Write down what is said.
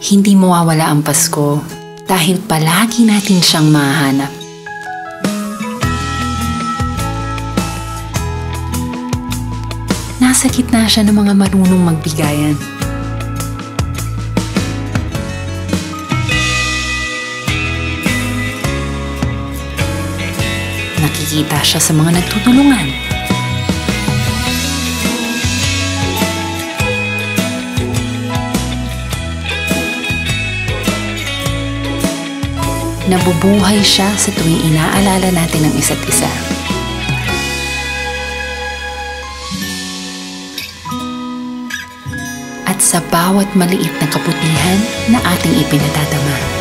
Hindi mawawala ang Pasko dahil palagi natin siyang mahanap. Nasa gitna siya ng mga marunong magbigayan. Nakikita siya sa mga nagtutulungan. Nabubuhay siya sa tuwing inaalala natin ang isa't isa. At sa bawat maliit na kabutihan na ating ipinadadama.